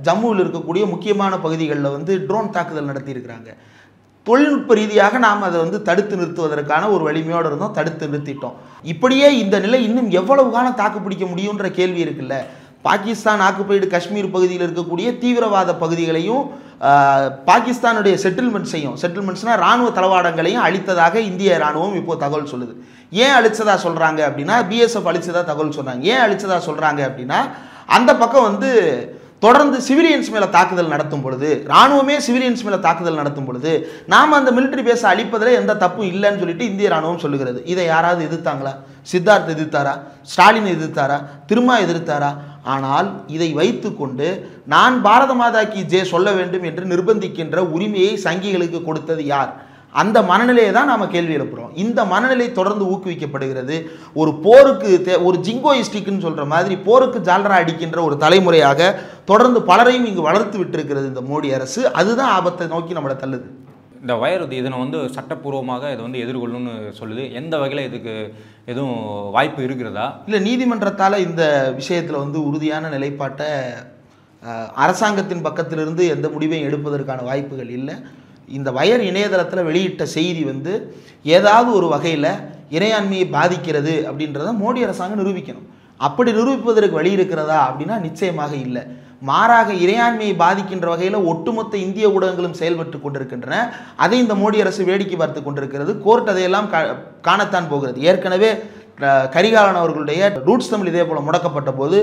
[SPEAKER 1] ஜம்முவில் இருக்கக்கூடிய முக்கியமான பகுதிகளில் வந்து ட்ரோன் தாக்குதல் நடத்தியிருக்கிறாங்க. தொழில்நுட்ப ரீதியாக நாம் அதை வந்து தடுத்து நிறுத்துவதற்கான ஒரு வலிமையோடு இருந்தோம், தடுத்து நிறுத்திட்டோம். இப்படியே இந்த நிலை இன்னும் எவ்வளவு காலம் தாக்கு பிடிக்க முடியுன்ற கேள்வி இருக்குல்ல. பாகிஸ்தான் ஆக்குபைடு காஷ்மீர் பகுதியில் இருக்கக்கூடிய தீவிரவாத பகுதிகளையும் பாகிஸ்தானுடைய செட்டில்மெண்ட்ஸ்னால் இராணுவ தளவாடங்களையும் அழித்ததாக இந்திய இராணுவம் இப்போ தகவல் சொல்லுது. ஏன் அழிச்சதா சொல்கிறாங்க அப்படின்னா, பிஎஸ்எஃப் அழிச்சதா தகவல் சொன்னாங்க. ஏன் அழிச்சதா சொல்கிறாங்க அப்படின்னா, அந்த பக்கம் வந்து தொடர்ந்து சிவிலியன்ஸ் மேலே தாக்குதல் நடத்தும் பொழுது, இராணுவமே சிவிலியன்ஸ் மேலே தாக்குதல் நடத்தும் பொழுது நாம் அந்த மிலிட்டரி பேஸை அழிப்பதில் எந்த தப்பும் இல்லைன்னு சொல்லிட்டு இந்திய இராணுவம் சொல்லுகிறது. இதை யாராவது எதிர்த்தாங்களா? சித்தார்த் எதிர்த்தாரா? ஸ்டாலின் எதிர்த்தாரா? திருமா எதிர்த்தாரா? ஆனால் இதை வைத்து கொண்டு நான் பாரத மாதா கி ஜெய் சொல்ல வேண்டும் என்று நிர்பந்திக்கின்ற உரிமையை சங்கிகளுக்கு கொடுத்தது யார்? அந்த மனநிலையை தான் நாம் கேள்வி எழுப்புகிறோம். இந்த மனநிலை தொடர்ந்து ஊக்குவிக்கப்படுகிறது. ஒரு போருக்கு ஒரு ஜிங்கோயிஸ்டிக்னு சொல்கிற மாதிரி போருக்கு ஜால்ரா அடிக்கின்ற ஒரு தலைமுறையாக தொடர்ந்து பலரையும் இங்கு வளர்த்து விட்டிருக்கிறது இந்த மோடி அரசு. அதுதான் ஆபத்தை நோக்கி நம்மளை தள்ளுது.
[SPEAKER 3] இந்த வயர் இதனை வந்து சட்டப்பூர்வமாக இதை வந்து எதிர்கொள்ளணும்னு சொல்லுது. எந்த வகையில் இதுக்கு எதுவும் வாய்ப்பு இருக்கிறதா? இல்லை,
[SPEAKER 1] நீதிமன்றத்தால் இந்த விஷயத்தில் வந்து உறுதியான நிலைப்பாட்டை அரசாங்கத்தின் பக்கத்திலிருந்து எந்த முடிவையும் எடுப்பதற்கான வாய்ப்புகள் இல்லை. இந்த வயர் இணையதளத்தில் வெளியிட்ட செய்தி வந்து ஏதாவது ஒரு வகையில் இறையாண்மையை பாதிக்கிறது அப்படின்றத மோடி அரசாங்கம் நிரூபிக்கணும். அப்படி நிரூபிப்பதற்கு வழி இருக்கிறதா அப்படின்னா நிச்சயமாக இல்லை. மாறாக இறையாண்மையை பாதிக்கின்ற வகையில் ஒட்டுமொத்த இந்திய ஊடகங்களும் செயல்பட்டு கொண்டிருக்கின்றன. அதை இந்த மோடி அரசு வேடிக்கை பார்த்து கொண்டிருக்கிறது. கோர்ட் அதையெல்லாம் காணத்தான் போகிறது. ஏற்கனவே கரிகாலன் அவர்களுடைய ரூட்ஸ் தமிழ் இதே போல் முடக்கப்பட்ட போது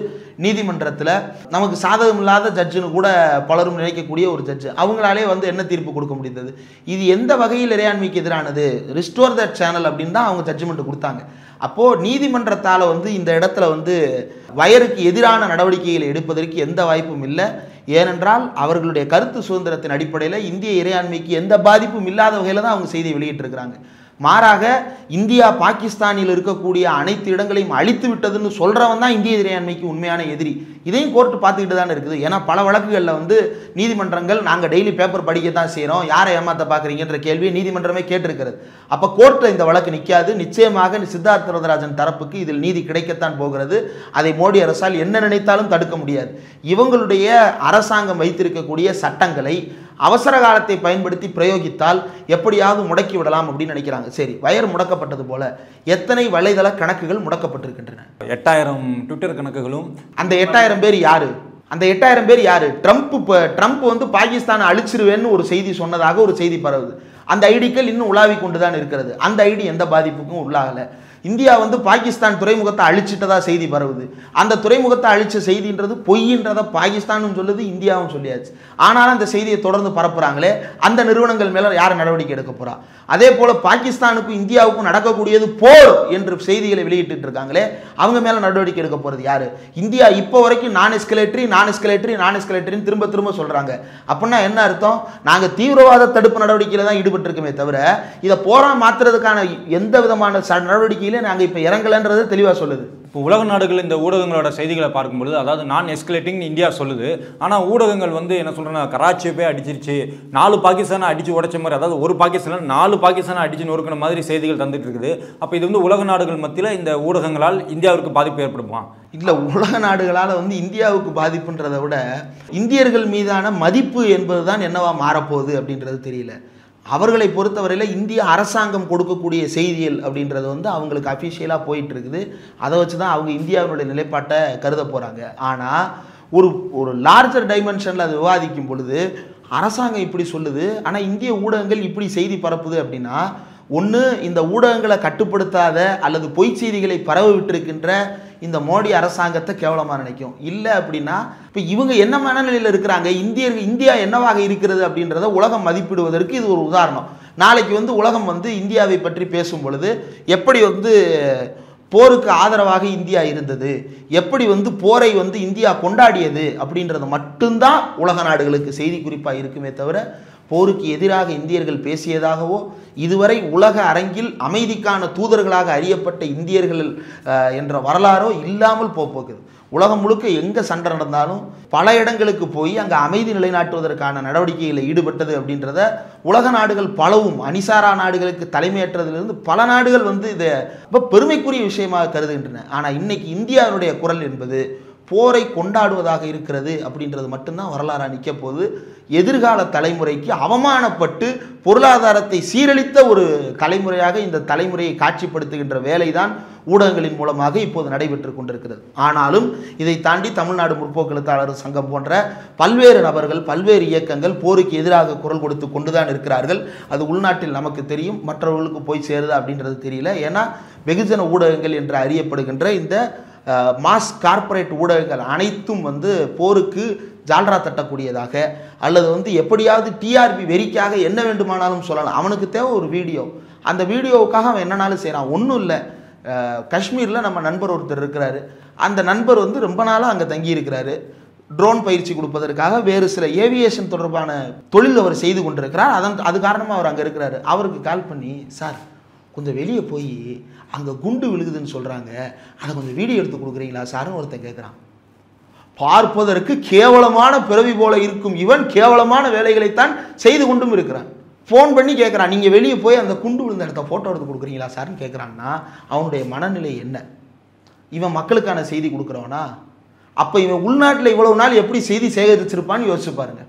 [SPEAKER 1] நீதிமன்றத்தில் நமக்கு சாதகம் இல்லாத ஜட்ஜுன்னு கூட பலரும் நினைக்கக்கூடிய ஒரு ஜட்ஜு, அவங்களாலே வந்து என்ன தீர்ப்பு கொடுக்க முடிந்தது? இது எந்த வகையில் இறையாண்மைக்கு எதிரானது, ரிஸ்டோர் தட் சேனல் அப்படின்னு தான் அவங்க ஜட்ஜ்மெண்ட் கொடுத்தாங்க. அப்போது நீதிமன்றத்தால் வந்து இந்த இடத்துல வந்து வயருக்கு எதிரான நடவடிக்கைகளை எடுப்பதற்கு எந்த வாய்ப்பும் இல்லை. ஏனென்றால் அவர்களுடைய கருத்து சுதந்திரத்தின் அடிப்படையில் இந்திய இறையாண்மைக்கு எந்த பாதிப்பும் இல்லாத வகையில் தான் அவங்க செய்தியை வெளியிட்டிருக்கிறாங்க. மாறாக இந்தியா பாகிஸ்தானில் இருக்கக்கூடிய அனைத்து இடங்களையும் அழித்து விட்டதுன்னு சொல்கிறவன் தான் இந்திய இறையாண்மைக்கு உண்மையான எதிரி. இதையும் கோர்ட்டு பார்த்துக்கிட்டு தானே இருக்குது. ஏன்னா பல வழக்குகளில் வந்து நீதிமன்றங்கள் நாங்கள் டெய்லி பேப்பர் படிக்க தான் செய்கிறோம், யாரை ஏமாற்ற பார்க்குறீங்கன்ற கேள்வியை நீதிமன்றமே கேட்டிருக்கிறது. அப்போ கோர்ட்டில் இந்த வழக்கு நிற்காது. நிச்சயமாக சித்தார்த்த வரதராஜன் தரப்புக்கு இதில் நீதி கிடைக்கத்தான் போகிறது. அதை மோடி அரசால் என்ன நினைத்தாலும் தடுக்க முடியாது. இவங்களுடைய அரசாங்கம் வைத்திருக்கக்கூடிய சட்டங்களை அவசர காலத்தை பயன்படுத்தி பிரயோகித்தால் எப்படியாவது முடக்கி விடலாம் அப்படின்னு நினைக்கிறாங்க. சரி, வயர் முடக்கப்பட்டது போல எத்தனை வலைதள கணக்குகள் முடக்கப்பட்டிருக்கின்றன?
[SPEAKER 3] 8000 ட்விட்டர் கணக்குகளும்.
[SPEAKER 1] அந்த 8000 பேர் யாரு? அந்த 8000 பேர் யாரு? ட்ரம்ப் வந்து பாகிஸ்தானை அழிச்சிருவேன்னு ஒரு செய்தி சொன்னதாக ஒரு செய்தி பரவுது. அந்த ஐடிக்கள் இன்னும் உலாவி கொண்டு தான் இருக்கிறது. அந்த ஐடி எந்த பாதிப்புக்கும் உள்ளாகலை. இந்தியா வந்து பாகிஸ்தான் துறைமுகத்தை அழிச்சிட்டதா செய்தி பரவுது. அந்த துறைமுகத்தை அழிச்ச செய்தின்றது பொய்ன்றதை பாகிஸ்தானும் சொல்லுது, இந்தியாவும் சொல்லியாச்சு. ஆனாலும் அந்த செய்தியை தொடர்ந்து பரப்புறாங்களே, அந்த நிறுவனங்கள் மேல யார் நடவடிக்கை எடுக்க போறா? அதே போல பாகிஸ்தானுக்கும் இந்தியாவுக்கும் நடக்கக்கூடியது போர் என்று செய்திகளை வெளியிட்டு இருக்காங்களே, அவங்க மேல நடவடிக்கை எடுக்க போறது யாரு? இந்தியா இப்போ வரைக்கும் நான் எஸ்கலேட்டரி திரும்ப திரும்ப சொல்றாங்க. அப்படின்னா என்ன அர்த்தம்? நாங்க தீவிரவாத தடுப்பு நடவடிக்கையில தான் ஈடுபட்டு இருக்கோமே தவிர இதை போரா மாத்துறதுக்கான எந்த விதமான நடவடிக்கையில நாங்க இப்ப இறங்கலன்றது தெளிவா சொல்லுது.
[SPEAKER 3] இப்போ உலக நாடுகள் இந்த ஊடகங்களோட செய்திகளை பார்க்கும்பொழுது, அதாவது நான் எஸ்கலேட்டிங் இந்தியா சொல்லுது, ஆனால் ஊடகங்கள் வந்து என்ன சொல்கிறேன்னா கராச்சியை போய் அடிச்சிருச்சு, 4 பாகிஸ்தானை அடித்து உடைச்ச மாதிரி, அதாவது ஒரு பாகிஸ்தான் 4 பாகிஸ்தானை அடித்து நொறுக்கிற மாதிரி செய்திகள் தந்துட்டு இருக்குது. அப்போ இது வந்து உலக நாடுகள் மத்தியில் இந்த ஊடகங்களால் இந்தியாவிற்கு பாதிப்பு ஏற்படுமா?
[SPEAKER 1] இல்லை, உலக நாடுகளால் வந்து இந்தியாவுக்கு பாதிப்புன்றதை விட இந்தியர்கள் மீதான மதிப்பு என்பது தான் என்னவா மாறப்போகுது அப்படின்றது தெரியல. அவர்களை பொறுத்தவரையில் இந்திய அரசாங்கம் கொடுக்கக்கூடிய செய்திகள் அப்படின்றது வந்து அவங்களுக்கு அஃபிஷியலாக போயிட்டு இருக்குது. அதை வச்சு தான் அவங்க இந்தியாவினுடைய நிலைப்பாட்டை கருத போகிறாங்க. ஆனால் ஒரு லார்ஜர் டைமென்ஷனில் அது விவாதிக்கும் பொழுது அரசாங்கம் இப்படி சொல்லுது, ஆனால் இந்திய ஊடகங்கள் இப்படி செய்தி பரப்புது அப்படின்னா, ஒன்று இந்த ஊடகங்களை கட்டுப்படுத்தாத அல்லது பொய் செய்திகளை பரவ விட்டிருக்கின்ற இந்த மோடி அரசாங்கத்தை கேவலமாக நினைக்கும். இல்லை அப்படின்னா இப்போ இவங்க என்ன மனநிலையில் இருக்கிறாங்க, இந்தியா என்னவாக இருக்கிறது அப்படின்றத உலகம் மதிப்பிடுவதற்கு இது ஒரு உதாரணம். நாளைக்கு வந்து உலகம் வந்து இந்தியாவை பற்றி பேசும் பொழுது எப்படி வந்து போருக்கு ஆதரவாக இந்தியா இருந்தது, எப்படி வந்து போரை வந்து இந்தியா கொண்டாடியது அப்படின்றது மட்டும்தான் உலக நாடுகளுக்கு செய்தி குறிப்பாக இருக்குமே தவிர போருக்கு எதிராக இந்தியர்கள் பேசியதாகவோ இதுவரை உலக அரங்கில் அமைதிக்கான தூதர்களாக அறியப்பட்ட இந்தியர்கள் என்ற வரலாறோ இல்லாமல் போக்குது. உலகம் முழுக்க எங்கே சண்டை நடந்தாலும் பல இடங்களுக்கு போய் அங்கே அமைதி நிலைநாட்டுவதற்கான நடவடிக்கைகளில் ஈடுபட்டது அப்படின்றத உலக நாடுகள் பலவும் அணிசாரா நாடுகளுக்கு தலைமையேற்றதிலிருந்து பல நாடுகள் வந்து இதை ரொம்ப பெருமைக்குரிய விஷயமாக கருதுகின்றன. ஆனால் இன்னைக்கு இந்தியாவுடைய குரல் என்பது போரை கொண்டாடுவதாக இருக்கிறது அப்படின்றது மட்டும்தான் வரலாறாக நிற்க போது. எதிர்கால தலைமுறைக்கு அவமானப்பட்டு பொருளாதாரத்தை சீரழித்த ஒரு தலைமுறையாக இந்த தலைமுறையை காட்சிப்படுத்துகின்ற வேலைதான் ஊடகங்களின் மூலமாக இப்போது நடைபெற்று கொண்டிருக்கிறது. ஆனாலும் இதை தாண்டி தமிழ்நாடு முற்போக்கு எழுத்தாளர் சங்கம் போன்ற பல்வேறு நபர்கள், பல்வேறு இயக்கங்கள் போருக்கு எதிராக குரல் கொடுத்து கொண்டுதான் இருக்கிறார்கள். அது உள்நாட்டில் நமக்கு தெரியும், மற்றவர்களுக்கு போய் சேருதா அப்படின்றது தெரியல. ஏன்னா வெகுஜன ஊடகங்கள் என்று அறியப்படுகின்ற இந்த மாஸ் கார்ப்பரேட் ஊடகங்கள் அனைத்தும் வந்து போருக்கு ஜால்ரா தட்டக்கூடியதாக அல்லது வந்து எப்படியாவது டிஆர்பி வெறிக்காக என்ன வேண்டுமானாலும் சொல்லலாம். அவனுக்கு தேவை ஒரு வீடியோ, அந்த வீடியோவுக்காக அவன் என்னன்னாலும் செய்கிறான். ஒன்றும் இல்லை, காஷ்மீரில் நம்ம நண்பர் ஒருத்தர் இருக்கிறாரு. அந்த நண்பர் வந்து ரொம்ப நாளாக அங்கே தங்கி இருக்கிறாரு. ட்ரோன் பயிற்சி கொடுப்பதற்காக வேறு சில ஏவியேஷன் தொடர்பான தொழில் அவர் செய்து கொண்டிருக்கிறார். அது காரணமாக அவர் அங்கே இருக்கிறாரு. அவருக்கு கால் பண்ணி, சார் கொஞ்சம் வெளியே போய் அங்கே குண்டு விழுகுதுன்னு சொல்கிறாங்க, அதை கொஞ்சம் வீடியோ எடுத்து கொடுக்குறீங்களா சார்னு ஒருத்தன் கேட்குறான். பார்ப்பதற்கு கேவலமான பிறவி போல இருக்கும் இவன் கேவலமான வேலைகளைத்தான் செய்து கொண்டும் இருக்கிறான். ஃபோன் பண்ணி கேட்குறான், நீங்கள் வெளியே போய் அந்த குண்டு விழுந்த இடத்த ஃபோட்டோ எடுத்து கொடுக்குறீங்களா சார்னு கேட்குறான்னா அவனுடைய மனநிலை என்ன? இவன் மக்களுக்கான செய்தி கொடுக்குறவனா? அப்போ இவன் உள்நாட்டில் இவ்வளவு நாள் எப்படி செய்தி சேகரிச்சிருப்பான்னு யோசிச்சு பாருங்க.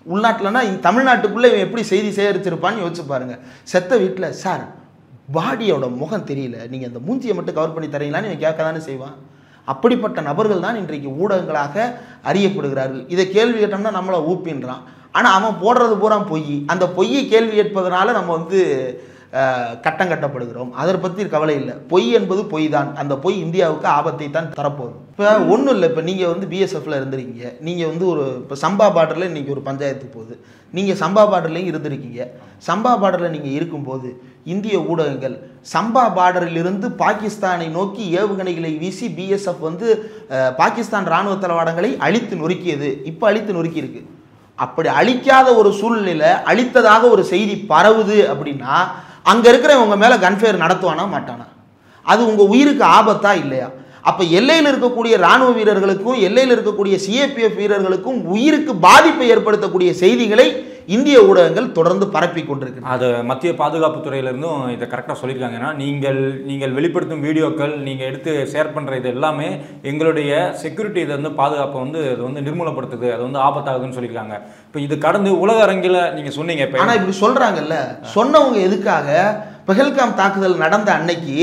[SPEAKER 1] உள்நாட்டில்னா தமிழ்நாட்டுக்குள்ளே இவன் எப்படி செய்தி சேகரிச்சிருப்பான்னு யோசிச்சு பாருங்க. செத்த வீட்டில் சார் பாடியோட முகம் தெரியல, நீங்கள் அந்த மூஞ்சியை மட்டும் கவர் பண்ணி தரீங்களான்னு இவன் கேட்க தானே செய்வான். அப்படிப்பட்ட நபர்கள் தான் இன்றைக்கு ஊடகங்களாக அறியப்படுகிறார்கள். இதை கேள்வி கேட்டோம்னா நம்மளை ஊப்பின்றான். ஆனால் அவன் போடுறது பூரா பொய். அந்த பொய்யை கேள்வி கேட்பதனால நம்ம வந்து கட்டம் கட்டப்படுகிறோம். அதை பற்றி கவலை இல்லை. பொய் என்பது பொய் தான். அந்த பொய் இந்தியாவுக்கு ஆபத்தை தான் தரப்போகுது. இப்போ ஒன்றும் இல்லை, இப்போ நீங்கள் வந்து பிஎஸ்எஃப்ல இருந்திருக்கீங்க, நீங்கள் வந்து இப்போ சம்பா பார்டரில் இன்றைக்கி ஒரு பஞ்சாயத்து போகுது, நீங்கள் சம்பா பார்டர்லையும் இருந்திருக்கீங்க. சம்பா பார்டரில் நீங்கள் இருக்கும்போது இந்திய ஊடகங்கள் சம்பா பார்டரிலிருந்து பாகிஸ்தானை நோக்கி ஏவுகணைகளை வீசி பிஎஸ்எஃப் வந்து பாகிஸ்தான் இராணுவ தளவாடங்களை அழித்து நொறுக்கியது. இப்போ அழித்து நொறுக்கியிருக்கு. அப்படி அழிக்காத ஒரு சூழ்நிலையில் அழித்ததாக ஒரு செய்தி பரவுது அப்படின்னா அங்கே இருக்கிற உங்க மேலே கன்ஃபேர் நடத்துவானா மாட்டானா? அது உங்கள் உயிருக்கு ஆபத்தா இல்லையா? அப்போ எல்லையில் இருக்கக்கூடிய இராணுவ வீரர்களுக்கும் எல்லையில் இருக்கக்கூடிய சிஏபிஎஃப் வீரர்களுக்கும் உயிருக்கு பாதிப்பை ஏற்படுத்தக்கூடிய செய்திகளை இந்திய ஊடகங்கள் தொடர்ந்து பரப்பி கொண்டிருக்கு.
[SPEAKER 3] அது மத்திய பாதுகாப்பு துறையிலிருந்தும் இதை கரெக்டாக சொல்லியிருக்காங்க. ஏன்னா நீங்கள் வெளிப்படுத்தும் வீடியோக்கள், நீங்கள் எடுத்து ஷேர் பண்ணுற இது எல்லாமே எங்களுடைய செக்யூரிட்டி இதை வந்து பாதுகாப்பை வந்து அது வந்து நிர்மூலப்படுத்துது, அது வந்து ஆபத்தாகுதுன்னு சொல்லியிருக்காங்க. இப்போ இது கடந்து உலக அரங்கில் நீங்கள் சொன்னீங்க. இப்போ ஆனால்
[SPEAKER 1] இப்படி சொல்கிறாங்கல்ல, சொன்னவங்க எதுக்காக பஹல்காம் தாக்குதல் நடந்த அன்னைக்கு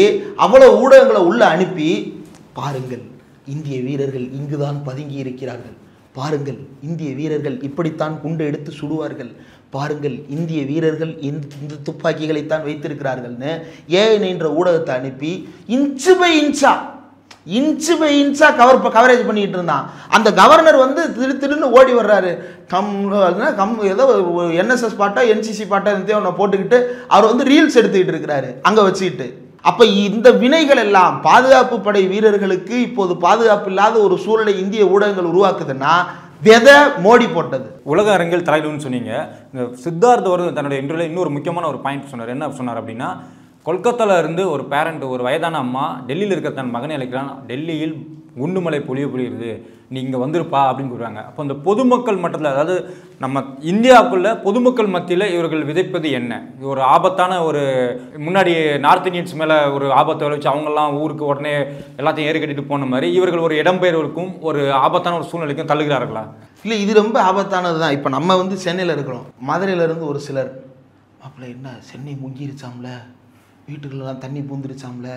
[SPEAKER 1] அவ்வளோ ஊடகங்களை உள்ள அனுப்பி பாருங்கள் இந்திய வீரர்கள் இங்குதான் பதுங்கி இருக்கிறார்கள், பாருங்கள் இந்திய வீரர்கள் இப்படித்தான் குண்டு எடுத்து சுடுவார்கள், பாருங்கள் இந்திய வீரர்கள் இந்த துப்பாக்கிகளைத்தான் வைத்திருக்கிறார்கள்னு ஏஎன்ஐ என்ற ஊடகத்தை அனுப்பி இன்ச்சு பை இன்ச்சா கவரேஜ் பண்ணிட்டு இருந்தான். அந்த கவர்னர் வந்து திடீர்னு ஓடி வர்றாரு, ஏதோ என்எஸ்எஸ் பாட்டா என்சிசி பாட்டா ஒன்று போட்டுக்கிட்டு அவர் வந்து ரீல்ஸ் எடுத்துக்கிட்டு இருக்கிறாரு அங்கே வச்சுக்கிட்டு. அப்போ இந்த வினைகள் எல்லாம் பாதுகாப்பு படை வீரர்களுக்கு இப்போது பாதுகாப்பு இல்லாத ஒரு சூழலை இந்திய ஊடகங்கள் உருவாக்குதுன்னா விதை மோடி போட்டது.
[SPEAKER 3] உலக அரங்கில் தலையிடுன்னு சொன்னீங்க. இந்த சித்தார்த் அவர்கள் தன்னுடைய இன்டர்வியூல இன்னொரு முக்கியமான ஒரு பாயிண்ட் சொன்னார். என்ன சொன்னார் அப்படின்னா, கொல்கத்தாவில் இருந்து ஒரு பேரண்ட், ஒரு வயதான அம்மா டெல்லியில் இருக்கிற தன் மகனை அழைக்கிறான், டெல்லியில் குண்டுமலை பொழியுது, நீ இங்கே வந்துருப்பா அப்படின்னு சொல்கிறாங்க. அப்போ இந்த பொதுமக்கள் மட்டத்தில், அதாவது நம்ம இந்தியாவுக்குள்ள பொதுமக்கள் மத்தியில் இவர்கள் விதைப்பது என்ன? ஒரு ஆபத்தான ஒரு முன்னாடி நார்த் இந்தியன்ஸ் மேலே ஒரு ஆபத்தை வச்சு அவங்கெல்லாம் ஊருக்கு உடனே எல்லாத்தையும் ஏறி கட்டிட்டு போன மாதிரி இவர்கள் ஒரு இடம்பெயர்வுக்கும் ஒரு ஆபத்தான ஒரு சூழ்நிலைக்கும் தள்ளுகிறார்களா?
[SPEAKER 1] இல்லை, இது ரொம்ப ஆபத்தானது தான். இப்போ நம்ம வந்து சென்னையில் இருக்கிறோம், மதுரையிலேருந்து ஒரு சிலர் மாப்பிள்ள என்ன சென்னை முங்கிருச்சாம்ல, வீட்டுக்குள்ளெல்லாம் தண்ணி பூந்துருச்சாம்ல,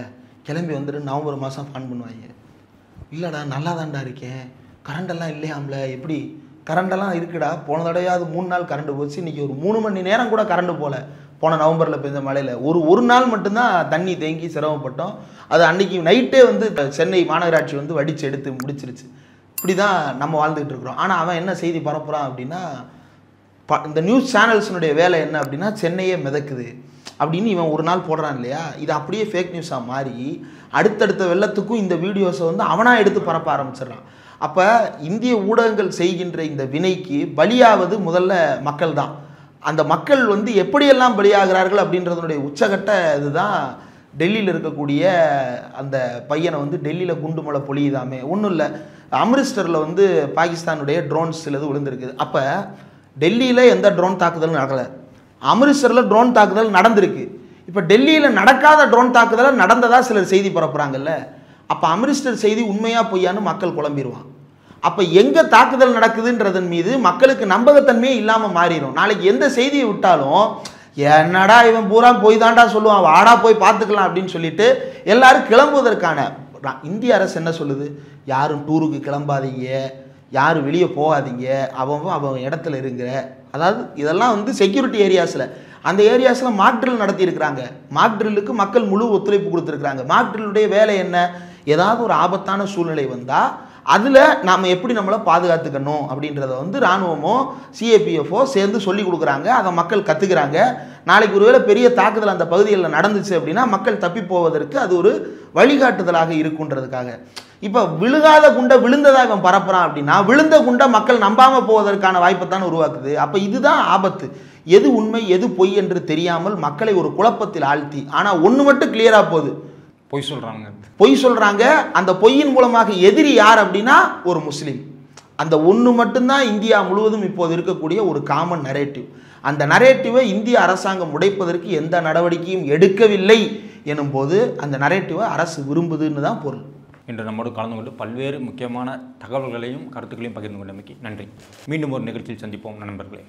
[SPEAKER 1] கிளம்பி வந்துட்டு நவம்பர் மாதம் ஃபோன் பண்ணுவாங்க. இல்லைடா நல்லா தான்டா இருக்கேன், கரண்டெல்லாம் இல்லையாம்ல. எப்படி கரண்டெல்லாம் இருக்குடா, போன தடவையாவது 3 நாள் கரண்ட் போச்சு, இன்றைக்கி ஒரு 3 மணி நேரம் கூட கரண்ட் போகல. போன நவம்பரில் பெய்த மழையில் ஒரு நாள் மட்டும்தான் தண்ணி தேங்கி சிரமப்பட்டோம். அது அன்றைக்கி நைட்டே வந்து சென்னை மாநகராட்சி வந்து வடித்து எடுத்து முடிச்சிருச்சு. இப்படி தான் நம்ம வாழ்ந்துகிட்டு இருக்கிறோம். ஆனால் அவன் என்ன செய்தி பரப்புகிறான் அப்படின்னா, இந்த நியூஸ் சேனல்ஸினுடைய வேலை என்ன அப்படின்னா சென்னையே மிதக்குது அப்படின்னு இவன் ஒரு நாள் போடுறான் இல்லையா. இது அப்படியே ஃபேக் நியூஸாக மாறி அடுத்தடுத்த வெள்ளத்துக்கும் இந்த வீடியோஸை வந்து அவனாக எடுத்து பரப்ப ஆரம்பிச்சிடறான். அப்போ இந்திய ஊடகங்கள் செய்கின்ற இந்த வினைக்கு பலியாவது முதல்ல மக்கள் தான். அந்த மக்கள் வந்து எப்படியெல்லாம் பலியாகிறார்கள் அப்படின்றதுனுடைய உச்சகட்ட இதுதான் டெல்லியில் இருக்கக்கூடிய அந்த பையனை வந்து டெல்லியில் குண்டு மழை பொழியுதாமே. ஒன்றும் இல்லை, அம்ரிஸ்டரில் வந்து பாகிஸ்தானுடைய ட்ரோன்ஸ் சிலது விழுந்திருக்குது. அப்போ டெல்லியில் எந்த ட்ரோன் தாக்குதலும் நடக்கலை, அம்ரிஸ்டரில் ட்ரோன் தாக்குதல் நடந்திருக்கு. இப்போ டெல்லியில் நடக்காத ட்ரோன் தாக்குதலை நடந்ததாக சிலர் செய்தி பரப்புகிறாங்கல்ல. அப்போ அம்ரிஸ்டர் செய்தி உண்மையாக பொய்யான்னு மக்கள் குழம்பிடுவான். அப்போ எங்கே தாக்குதல் நடக்குதுன்றதன் மீது மக்களுக்கு நம்பகத்தன்மையே இல்லாமல் மாறிடும். நாளைக்கு எந்த செய்தியை விட்டாலும் என்னடா இவன் பூரா போய் தாண்டா சொல்லுவான், வாடா போய் பார்த்துக்கலாம் அப்படின்னு சொல்லிட்டு எல்லாரும் கிளம்புவதற்கான இந்திய அரசு என்ன சொல்லுது, யாரும் டூருக்கு கிளம்பாதீங்க, யாரும் வெளியே போகாதீங்க, அவன் இடத்துல இருங்க. அதாவது இதெல்லாம் வந்து செக்யூரிட்டி ஏரியாஸில், அந்த ஏரியாஸில் மாக் ட்ரில் நடத்தியிருக்கிறாங்க. மாக் ட்ரில்லுக்கு மக்கள் முழு ஒத்துழைப்பு கொடுத்துருக்குறாங்க. மாக் ட்ரில்லுடைய வேலை என்ன, ஏதாவது ஒரு ஆபத்தான சூழ்நிலை வந்தால் அதில் நாம் எப்படி நம்மளை பாதுகாத்துக்கணும் அப்படின்றத வந்து இராணுவமோ சிஏபிஎஃப்ஓ சேர்ந்து சொல்லி கொடுக்குறாங்க. அதை மக்கள் கற்றுக்கிறாங்க. நாளைக்கு ஒருவேளை பெரிய தாக்குதல் அந்த பகுதிகளில் நடந்துச்சு அப்படின்னா மக்கள் தப்பி போவதற்கு அது ஒரு வழிகாட்டுதலாக இருக்குன்றதுக்காக. இப்போ விழுகாத குண்டை விழுந்ததாக இவன் பரப்புறான் அப்படின்னா விழுந்த குண்டை மக்கள் நம்பாமல் போவதற்கான வாய்ப்பை தான் உருவாக்குது. அப்போ இதுதான் ஆபத்து. எது உண்மை எது பொய் என்று தெரியாமல் மக்களை ஒரு குழப்பத்தில் ஆழ்த்தி, ஆனால் ஒன்று மட்டும் கிளியராக போகுது, பொய் சொல்கிறாங்க. அந்த பொய்யின் மூலமாக எதிரி யார் அப்படின்னா ஒரு முஸ்லீம். அந்த ஒன்று மட்டும்தான் இந்தியா முழுவதும் இப்போது இருக்கக்கூடிய ஒரு காமன் நரேட்டிவ். அந்த நரேட்டிவை இந்திய அரசாங்கம் உடைப்பதற்கு எந்த நடவடிக்கையும் எடுக்கவில்லை எனும் போது அந்த நரேட்டிவை அரசு விரும்புதுன்னு தான் பொருள்.
[SPEAKER 3] இன்று நம்மோடு கலந்து கொண்டு பல்வேறு முக்கியமான தகவல்களையும் கருத்துக்களையும் பகிர்ந்து கொண்டமைக்கு நன்றி. மீண்டும் ஒரு நிகழ்ச்சியில் சந்திப்போம் நண்பர்களே.